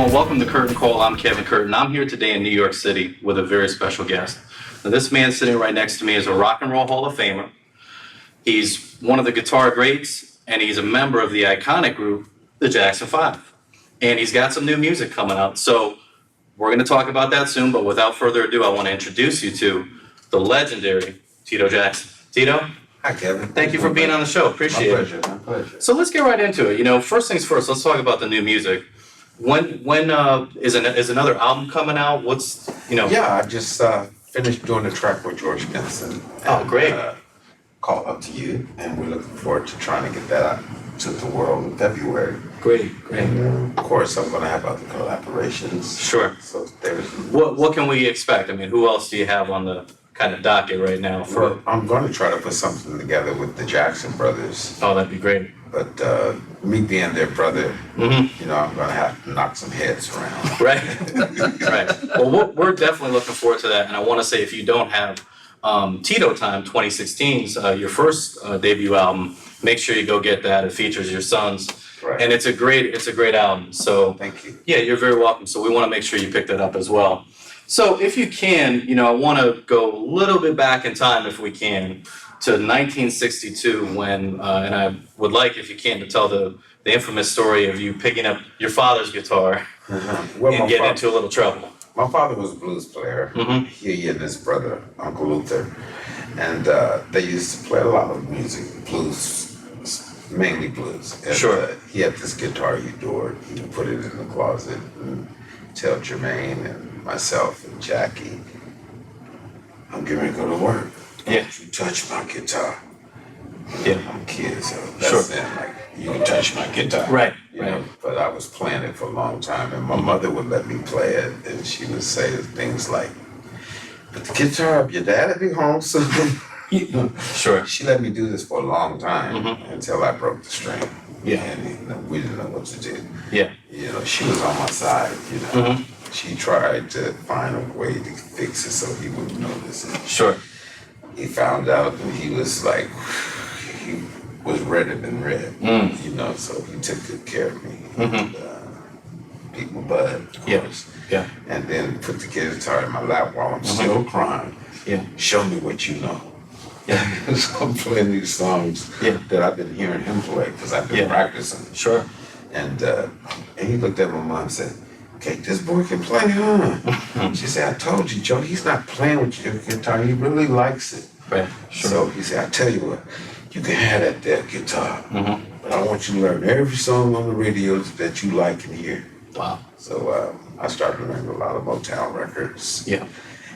everyone, welcome to Curtin Call. I'm Kevin Curtin. I'm here today in New York City with a very special guest. Now, this man sitting right next to me is a rock and roll Hall of Famer. He's one of the guitar greats, and he's a member of the iconic group, the Jackson 5. And he's got some new music coming out. So we're going to talk about that soon, but without further ado, I want to introduce you to the legendary Tito Jackson. Tito? Hi, Kevin. Thank you for being on the show. Appreciate it. My pleasure. So let's get right into it. You know, first things first, let's talk about the new music. When is another album coming out? What's, you know? Yeah, I just finished doing the track with George Benson. Oh, great. Called Up to You, and we're looking forward to trying to get that out to the world in February. Great. And of course, I'm going to have other collaborations. Sure. So there's. What can we expect? I mean, who else do you have on the kind of docket right now? I'm going to try to put something together with the Jackson brothers. Oh, that'd be great. But me being their brother, Mm-hmm. you know, I'm going to have to knock some heads around. Right. Right. Well, we're definitely looking forward to that. And I want to say, if you don't have Tito Time 2016's your first debut album, make sure you go get that. It features your sons. Right. And it's a great album. So Thank you. Yeah, you're very welcome. So we want to make sure you pick that up as well. So if you can, you know, I want to go a little bit back in time, if we can, to 1962 when, and I would like, if you can, to tell the infamous story of you picking up your father's guitar Well, and getting into a little trouble. My father was a blues player. Mhm. He and his brother, Uncle Luther, and they used to play a lot of music, blues, mainly blues. And, Sure. He had this guitar he adored. He would put it in the closet and tell Jermaine and myself and Jackie, "I'm getting ready to go to work. Yeah. Don't you touch my guitar." Yeah. I'm a kid, so that's Sure. then, like, you can touch my guitar. Right, You right. know, but I was playing it for a long time, and my mother would let me play it, and she would say things like, "Put the guitar up, your dad'll be home soon." You know, Sure. she let me do this for a long time Mhm. until I broke the string. Yeah. And you know, we didn't know what to do. Yeah. You know, she was on my side, you know. Mhm. She tried to find a way to fix it so he wouldn't notice it. Sure. He found out and he was like, he was redder than red, you know, so he took good care of me. Mhm. And, beat my butt, of Yeah. course. Yeah. And then put the guitar in my lap while I'm still crying. Yeah. Show me what you know. Yeah. So I'm playing these songs Yeah. that I've been hearing him play because I've been Yeah. practicing. Sure. And he looked at my mom and said, "Okay, this boy can play, huh?" She said, "I told you, Joe, he's not playing with your guitar. He really likes it." Right. Sure. So he said, "I tell you what, you can have that guitar, Mhm. but I want you to learn every song on the radio that you like and hear." Wow. So I started learning a lot of Motown records. Yeah.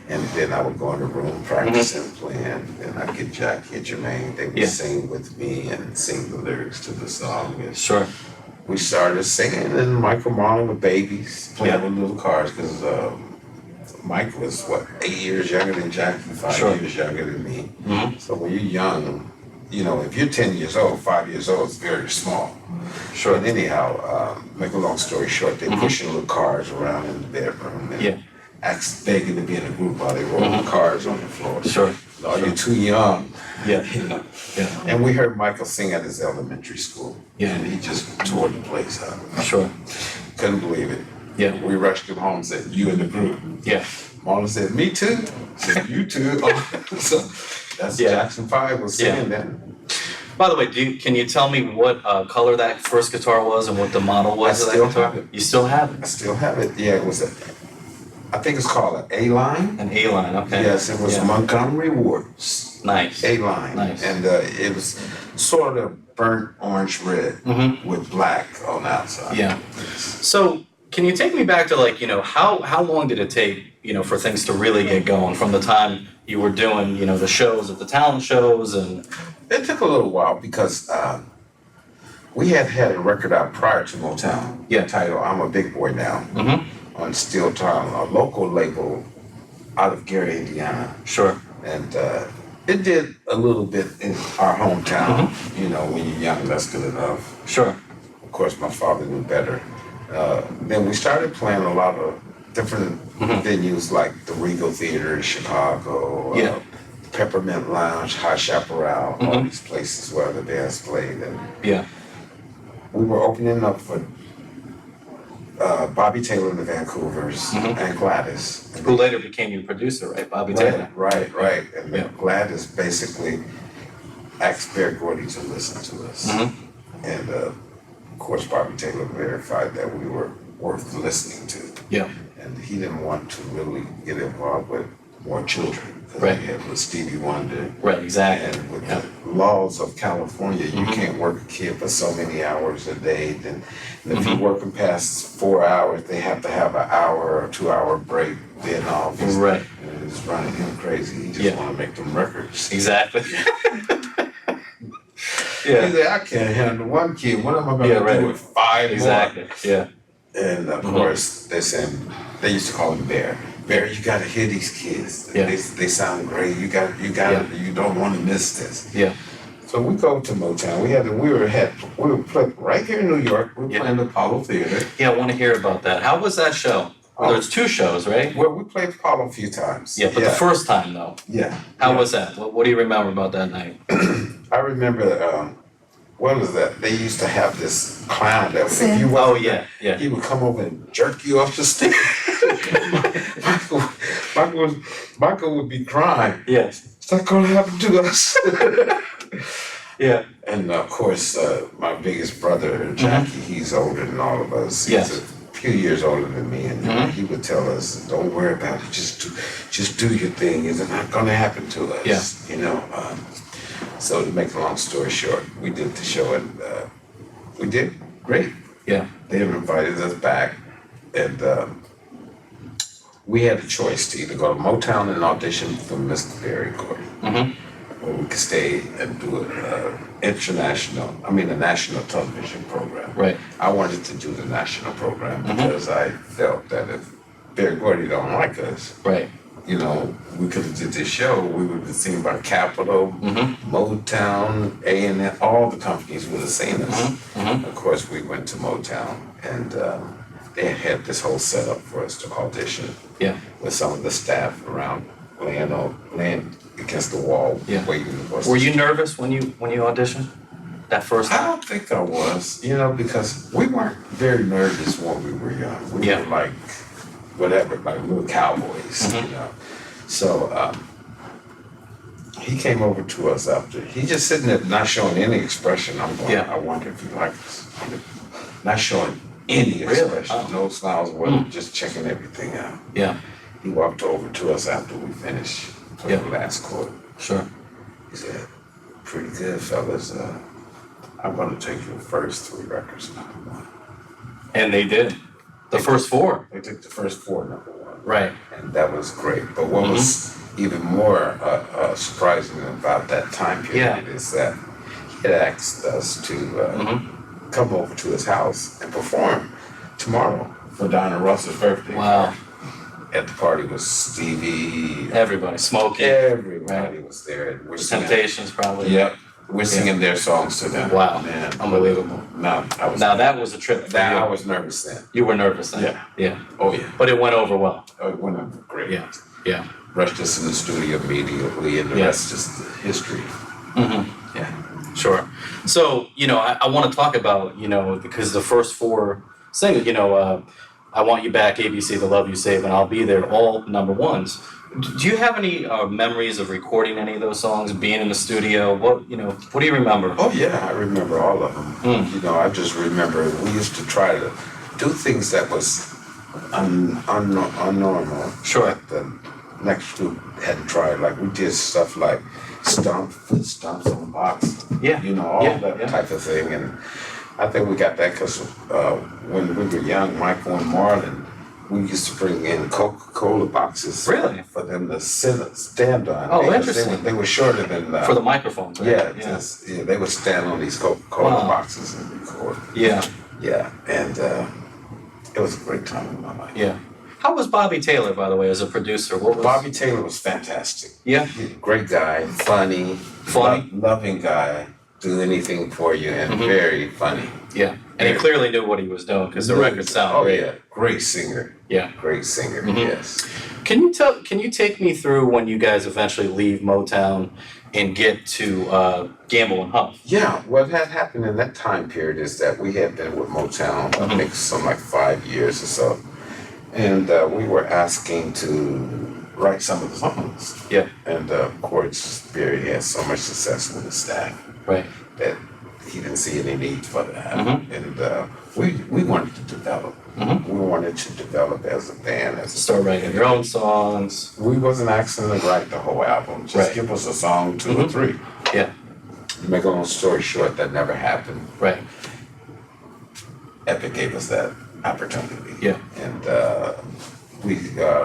And then I would go in the room practicing, playing. Then I'd get Jackie and Jermaine. They would Yeah. sing with me and sing the lyrics to the song. And Sure. we started singing, and Michael Marlon with babies, playing Yeah. with little cars, because Mike was, 8 years younger than Jackie, 5 Sure. years younger than me. Mhm. So when you're young, you know, if you're 10 years old, 5 years old, it's very small. Sure. But anyhow, make a long story short, they're pushing little cars around in the bedroom and Yeah. begging to be in a group while they roll the cars on the floor. Sure. Oh, you're too young. Yeah. You know. Yeah. And we heard Michael sing at his elementary school. Yeah. And he just tore the place up. Sure. Couldn't believe it. Yeah. We rushed him home and said, "You in the group." Yeah. Marlon said, "Me too." I said, "You too." So that's Yeah. Jackson 5 was singing then. By the way, can you tell me what color that first guitar was and what the model was of that still guitar? have it. You still have I it? still have it. Yeah, it was I think it's called an A-line. An A-line, okay. Yes, it was Yeah. Montgomery Ward's Nice. A-line. Nice. And it was sort of burnt orange red with black on the outside. Yeah. So can you take me back to, like, you know, how long did it take, you know, for things to really get going from the time you were doing, you know, the shows at the talent shows and... It took a little while because we had a record out prior to Motown. Yeah. Titled "I'm a Big Boy Now" on Steel Town, a local label out of Gary, Indiana. Sure. And it did a little bit in our hometown. You know, when you're young, that's good enough. Sure. Of course, my father knew better. Then we started playing a lot of different venues like the Regal Theater in Chicago, Yeah. Peppermint Lounge, High Chaparral, all these places where the bands played. And Yeah. we were opening up for Bobby Taylor and the Vancouvers, and Gladys. And Who later became your producer, right? Bobby Taylor. Right. And then Gladys basically asked Berry Gordy to listen to us. And of course, Bobby Taylor verified that we were worth listening to. Yeah. And he didn't want to really get involved with more children. Right. He had with Stevie Wonder. Right, exactly. And with the laws of California, you can't work a kid for so many hours a day. And if you're working past 4 hours, they have to have an hour or 2 hour break. Then all these, Right. and it's running him crazy. He just want to make them records. Exactly. He said, I can't handle one kid. What am I going to do with 5 exactly. more? Yeah. And of course, they used to call him Bear. Bear, you got to hear these kids. Yeah. They sound great. You don't want to miss this. Yeah. So we go to Motown. We were playing right here in New York. We were playing the Apollo Theater. Yeah, I want to hear about that. How was that show? There's 2 shows, right? Well, we played Apollo a few times. Yeah, but the first time though. Yeah. How was that? What do you remember about that night? I remember. What was that? They used to have this clown that if you wasn't there, he would come over and jerk you off the stage. Michael would be crying. Yes. It's not gonna happen to us. Yeah. And of course, my biggest brother, Jackie, he's older than all of us. He's a few years older than me, and he would tell us, "Don't worry about it. Just do your thing. It's not gonna happen to us." Yeah. You know. So to make a long story short, we did the show and we did great. Yeah. They invited us back, and we had a choice to either go to Motown and audition for Mr. Berry Gordy, or we could stay and do a national television program. Right. I wanted to do the national program because I felt that if Berry Gordy don't like us, Right. you know, we could have did this show. We would have seen by Capitol, Motown, A&M, all the companies would have seen us. Of course, we went to Motown, and they had this whole setup for us to audition. Yeah. With some of the staff around laying against the wall, waiting for us. Were you nervous when you auditioned that first I time? don't think I was, because we weren't very nervous when we were young. We were like, whatever, like we were cowboys, So he came over to us after. He just sitting there not showing any expression. I'm going, I wonder if he likes us. Not showing any expression, no smiles, just checking everything out. Yeah. He walked over to us after we finished the last quarter. Sure. He said, pretty good, fellas. I'm going to take your first 3 records #1. And they did. The first 4. They took the first 4 #1. Right. And that was great. But what was even more surprising about that time period is that he had asked us to come over to his house and perform tomorrow for Donna Russell's birthday. Wow. At the party was Stevie. Everybody. Smokey. Everybody was there. We're singing. Temptations probably. Yep. We're singing their songs to them. Wow. Man, Unbelievable. That was a trip for I you. was nervous then. You were nervous then? Yeah. Yeah. Oh, yeah. But it went over well. Oh, it went over great. Yeah. Yeah. Rushed us in the studio immediately, and the rest is history. Yeah. Sure. So, I want to talk about, because the first 4 singles, I Want You Back, ABC, The Love You Save, and I'll Be There, all #1s. Do you have any memories of recording any of those songs, being in the studio? What do you remember? Oh, yeah, I remember all of them. I just remember we used to try to do things that was unnormal. Sure. That the next group hadn't tried. Like we did stuff like foot stomps on the box. Yeah. All that type of thing. And I think we got that because when we were young, Michael and Marlon, we used to bring in Coca-Cola boxes. Really? For them to stand on. Oh, interesting. They were shorter than... for the microphones, right? They would stand on these Coca-Cola boxes and record. Yeah. Yeah, and it was a great time in my life. Yeah. How was Bobby Taylor, by the way, as a producer? Bobby Taylor was fantastic. Yeah. Great guy, funny, loving guy, do anything for you, and very funny. Yeah. And he clearly knew what he was doing because the record sounded great. Yeah, great singer. Yeah. Great singer, yes. Can you take me through when you guys eventually leave Motown and get to Gamble and Huff? Yeah, what had happened in that time period is that we had been with Motown, I think something like 5 years or so. And we were asking to write some of the songs. Yeah. And of course, Barry had so much success with his staff. Right. That he didn't see any need for that. And we wanted to develop. We wanted to develop as a band. Start writing your own songs. We wasn't asking to write the whole album. Just give us a song, 2 or 3. Yeah. To make a long story short, that never happened. Right. Epic gave us that opportunity. Yeah. And we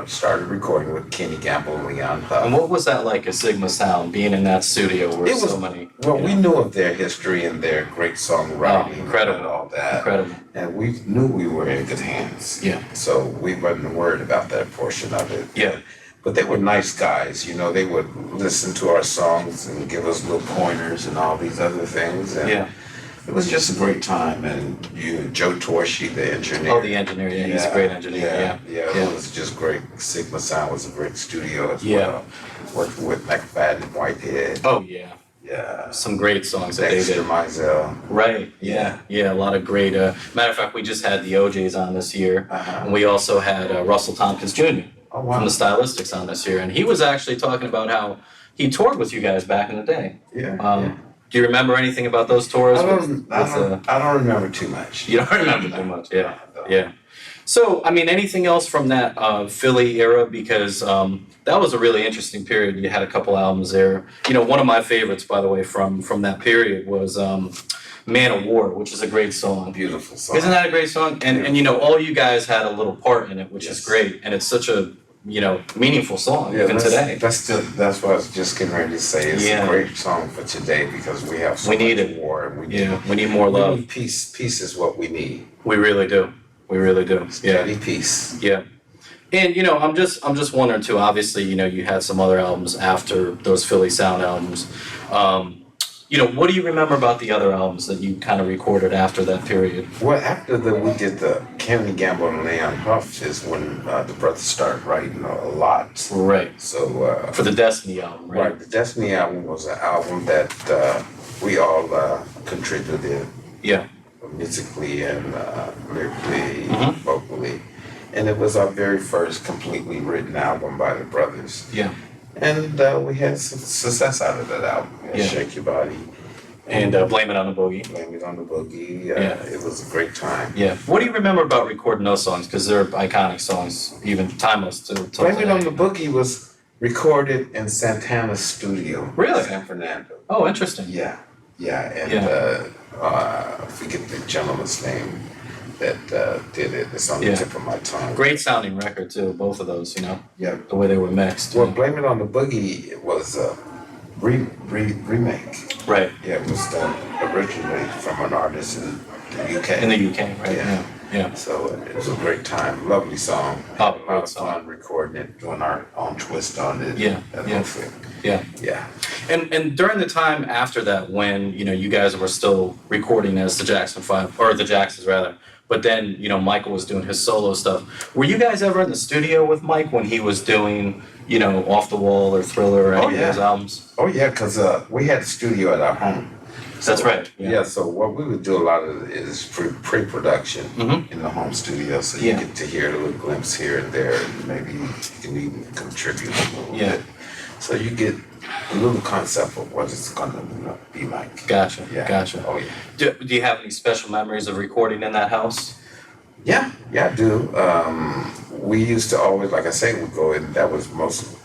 started recording with Kenny Gamble and Leon Huff. And what was that like, a Sigma Sound, being in that studio where so many... Well, we knew of their history and their great songwriting incredible. and all that. Incredible. And we knew we were in good hands. Yeah. So we wasn't worried about that portion of it. Yeah. But they were nice guys, you know, they would listen to our songs and give us little pointers and all these other things. And Yeah. it was just a great time. And Joe Torshi, the engineer. Oh, the engineer, yeah, he's a great engineer, yeah. It was just great. Sigma Sound was a great studio as Yeah. well. Working with McFadden and Whitehead. Oh, yeah. Yeah. Some great songs that Dexter they did. Mizell. Right, yeah, a lot of great, matter of fact, we just had the OJs on this year, and we also had Russell Tompkins Jr. Oh, wow. from the Stylistics on this year, and he was actually talking about how he toured with you guys back in the day. Yeah. Do you remember anything about those tours? I don't remember too much. You don't remember too much, yeah. So, I mean, anything else from that Philly era? Because that was a really interesting period. You had a couple albums there. You know, one of my favorites, by the way, from that period was Man of War, which is a great song. Beautiful song. Isn't that a great song? And you know, all you guys had a little part in it, which is great. And it's such a, you know, meaningful song even today. That's what I was just getting ready to say. It's a great song for today because we have so much war and we need more love. We need peace. Peace is what we need. We really do. We really do. Steady peace. Yeah. And you know, I'm just wondering too. Obviously, you know, you had some other albums after those Philly Sound albums. You know, what do you remember about the other albums that you kind of recorded after that period? Well, after we did the Kenny Gamble and Leon Huff is when the brothers started writing a lot. Right. So for the Destiny album, right? Right. The Destiny album was an album that we all contributed. Yeah. Musically and lyrically, vocally. And it was our very first completely written album by the brothers. Yeah. And we had some success out of that album. Shake Your Body. And Blame It on the Boogie. Blame It on the Boogie. It was a great time. Yeah. What do you remember about recording those songs? Because they're iconic songs, even timeless till Blame today. It on the Boogie was recorded in Santana's studio. Really? San Fernando. Oh, interesting. Yeah. And I forget the gentleman's name that did it. It's on the tip of my tongue. Great sounding record too, both of those, you know? Yeah. The way they were mixed. Well, Blame It on the Boogie was a remake. Right. Yeah, it was done originally from an artist in the UK. In the UK, right? Yeah. So it was a great time. Lovely song. Oh, A lot of fun recording it, doing our own twist on it. That whole thing. Yeah. And during the time after that, when, you know, you guys were still recording as the Jackson 5, or the Jacksons rather, but then, you know, Michael was doing his solo stuff. Were you guys ever in the studio with Mike when he was doing, you know, Off the Wall or Thriller or any of his albums? Oh yeah, because we had a studio at our home. So, that's right. Yeah. So what we would do a lot of is pre-production in the home studio, so you get to hear a little glimpse here and there, and maybe you can even contribute a little bit. So you get a little concept of what it's going to be like. Gotcha. Oh yeah. Do you have any special memories of recording in that house? Yeah, I do. We used to always, like I say, we go in. That was mostly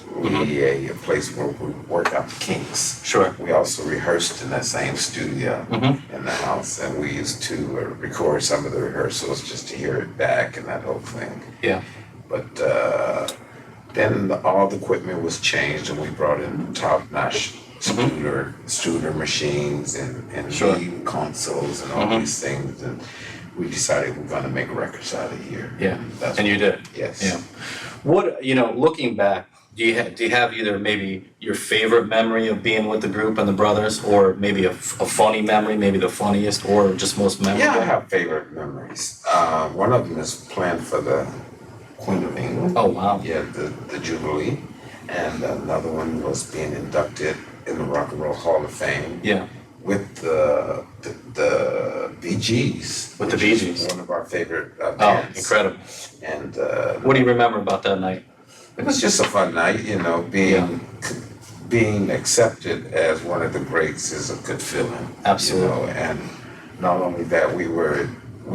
a place where we work out the kinks. Sure. We also rehearsed in that same studio in the house, and we used to record some of the rehearsals just to hear it back and that whole thing. Yeah. But then all the equipment was changed, and we brought in top-notch Studer machines and lead consoles and all these things, and we decided we're going to make records out of here. Yeah. And you did. Yes. Yeah. What, you know, looking back, do you have either maybe your favorite memory of being with the group and the brothers, or maybe a funny memory, maybe the funniest, or just most memorable? Yeah, I have favorite memories. One of them is playing for the Queen of England. Oh wow. Yeah, the Jubilee. And another one was being inducted in the Rock and Roll Hall of Fame. Yeah. With the Bee Gees. With the Bee Gees. One of our favorite bands. Oh, incredible. And what do you remember about that night? it was just a fun night, you know, being accepted as one of the greats is a good feeling. Absolutely. You know, and not only that, we're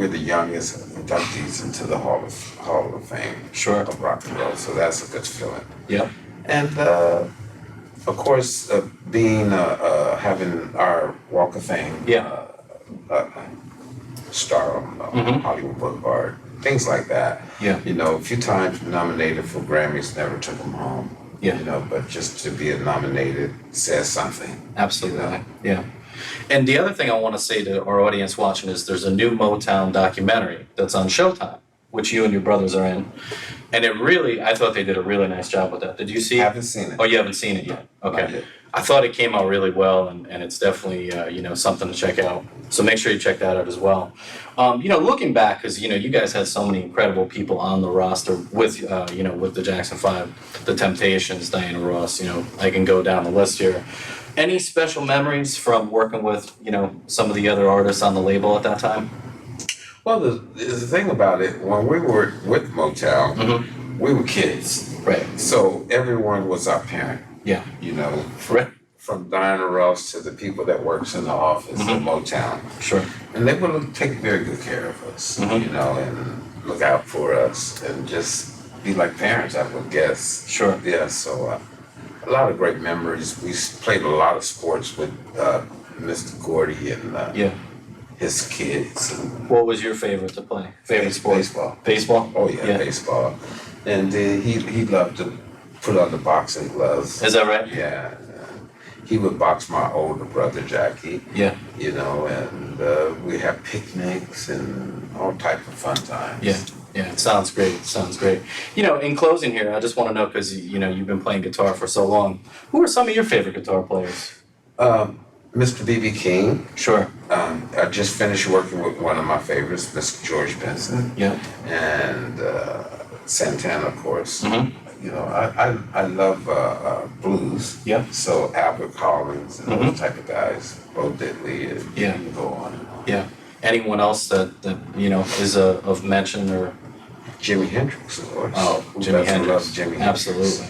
the youngest inductees into the Hall of Fame Sure. of rock and roll, so that's a good feeling. Yep. And of course, having our Walk of Fame star on Hollywood Boulevard, things like that. Yeah. You know, a few times nominated for Grammys, never took them home. Yeah. You know, but just to be nominated says something. Absolutely. You know? Yeah. And the other thing I want to say to our audience watching is there's a new Motown documentary that's on Showtime, which you and your brothers are in. And I thought they did a really nice job with that. Did you see it? Haven't seen it. Oh, you haven't seen it yet? Okay. Not yet. I thought it came out really well, and it's definitely, something to check out. So make sure you check that out as well. Looking back, because, you guys had so many incredible people on the roster with the Jackson 5, the Temptations, Diana Ross, I can go down the list here. Any special memories from working with, some of the other artists on the label at that time? Well, the thing about it, when we were with Motown, we were kids. Right. So everyone was our parent. Yeah. You know, Right. from Diana Ross to the people that works in the office at Motown. Sure. And they would take very good care of us, and look out for us and just be like parents, I would guess. Sure. Yeah, so a lot of great memories. We played a lot of sports with Mr. Gordy and his kids. And What was your favorite to play? Favorite sport? Baseball. Baseball? Oh yeah, baseball. And he loved to put on the boxing gloves. Is that right? Yeah. He would box my older brother Jackie. Yeah. And we have picnics and all type of fun times. Yeah. Yeah, it sounds great. In closing here, I just want to know, because, you've been playing guitar for so long, who are some of your favorite guitar players? Mr. B.B. King. Sure. I just finished working with one of my favorites, Mr. George Benson. Yeah. And Santana, of course. Mm-hmm. I love blues. Yeah. So Albert Collins and those type of guys, Bo Diddley, and you can go on and on. Yeah. Anyone else that is of mention, or? Jimi Hendrix, of course. Oh, Who Jimi doesn't Hendrix. love Jimi Hendrix? Absolutely.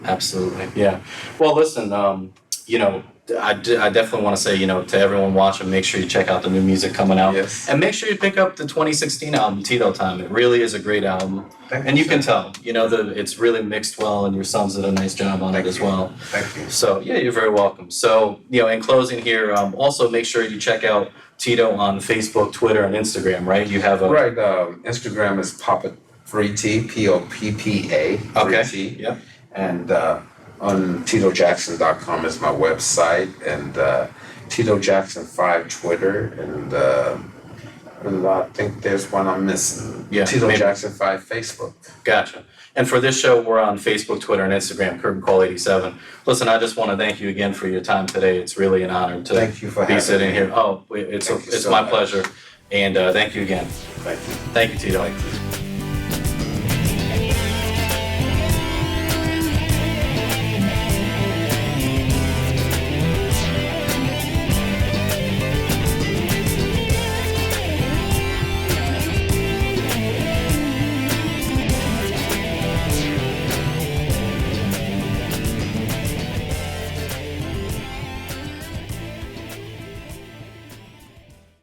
Absolutely. Yeah. Well, listen, I definitely want to say, to everyone watching, make sure you check out the new music coming out. Yes. And make sure you pick up the 2016 album, Tito Time. It really is a great album. Thank you you, can sir. tell, it's really mixed well, and your sons did a nice job on it as well. Thank you. So, yeah, you're very welcome. So, in closing here, also make sure you check out Tito on Facebook, Twitter, and Instagram, right? You have a... Right, Instagram is Poppa3T, Poppa. Okay, 3T. yeah. And on TitoJackson.com is my website, and Tito Jackson 5 Twitter, and I think there's one I'm missing. Yeah, Tito maybe. Jackson 5 Facebook. Gotcha. And for this show, we're on Facebook, Twitter, and Instagram, Curtin Call 87. Listen, I just want to thank you again for your time today. It's really an honor to Thank you for be having sitting me. here. Oh, it's Thank you it's so my much. pleasure. And thank you again. Thank you. Thank you, Tito. Thank you.